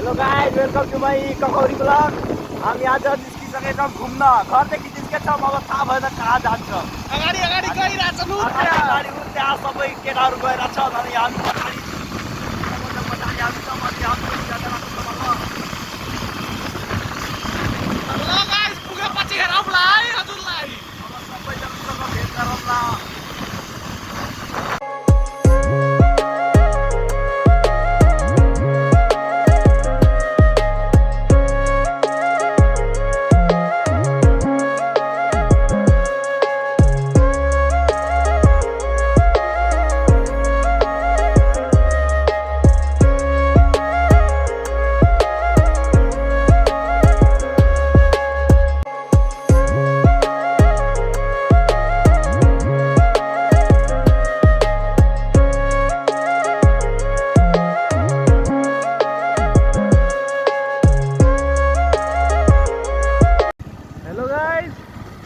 Hello guys, welcome to my ककौरी blog. हामी आज निस्किसकेका घुम्न। घरदेखि निस्केछौँ, अब थाहा भएन कहाँ जान्छ। अगाडि गइरहेछन् अगाडि त्यहाँ सबै केटाहरू गइरहेछन् अनि हामी पछाडि हामी छौँ अनि हाम्रो ल गाइस पुगेपछि हेरौँला है हजुरलाई। अब सबैजनासँग भेट गरौँला।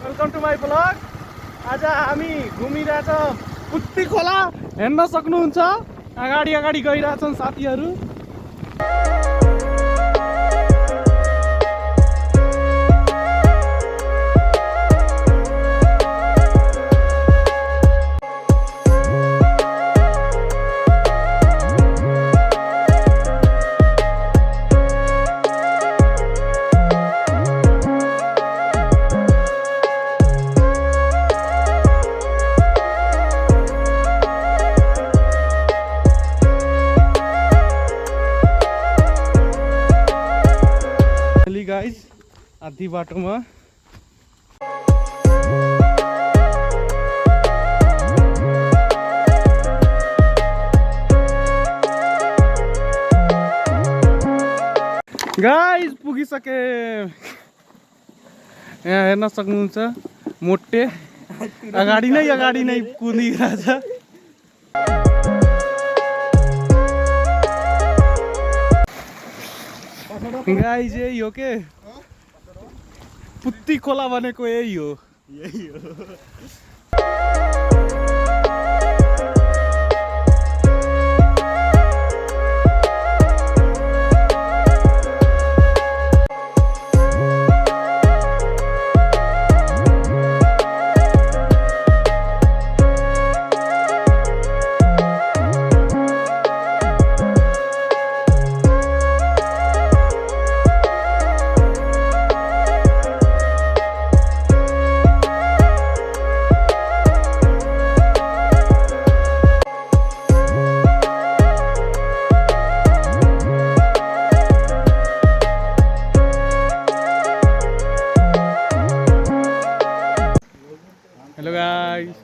Welcome to my blog. आज हामी घुमिरहेछ पुत्ती खोला हेर्न सक्नुहुन्छ। अगाडि गइरहेछन् साथीहरू। गाइज आधी बाटोमा गाइज पुगिसके। यहाँ हेर्न सक्नुहुन्छ मोटे अगाडि नै कुदिरहेछ। गाइज यही हो के पुत्ती खोला भनेको यही हो। हेलो गाइस,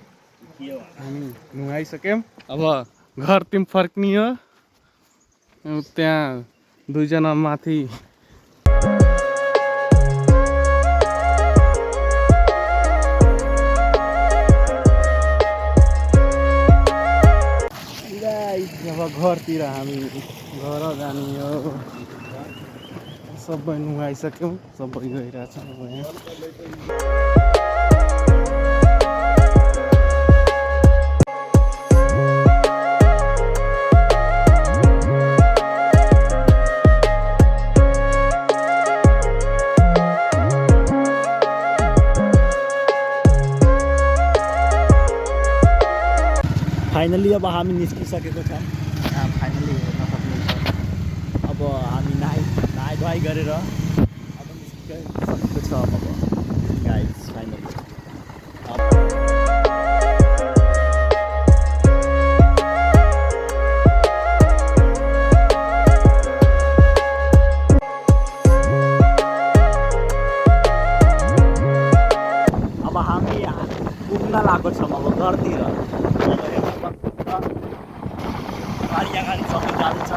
हामी नुहाइसक्यौँ। अब घरतिर फर्किने हो। त्यहाँ दुईजना माथि अब घरतिर हामी घर जाने हो। सबै नुहाइसक्यौँ, सबै गइरहेछौँ अब यहाँ। फाइनली अब हामी निस्किसकेको छौँ। फाइनली हेर्न सक्नुहुन्छ। अब हामी नुहाइ धुवाइ गरेर अब निस्किसकेको छ। अब गाइस फाइनली अब हामी पुग्न लागेको छौँ अब घरतिर। अगाडि सबै जान्छ।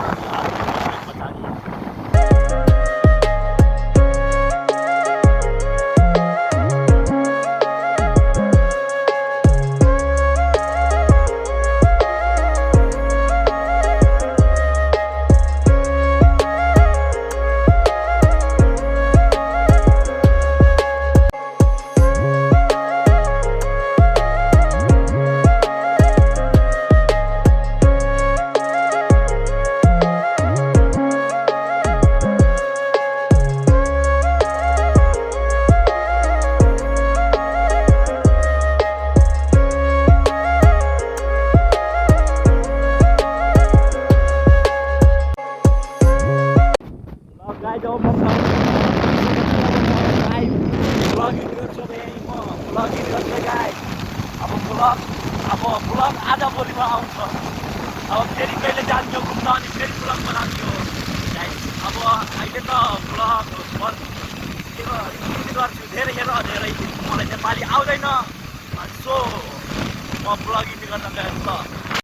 उसो भए म ब्लगिङ गर्दै गाएँ अब ब्लग आज भोलिमा आउँछ अब फेरि कहिले जान्थ्यो घुम्न अनि फेरि ब्लग बनाउँथ्यो अब अहिले त ब्लग गर्छु धेरै मलाई नेपाली आउँदैन अनि सो म ब्लगिङ गर्न गएको त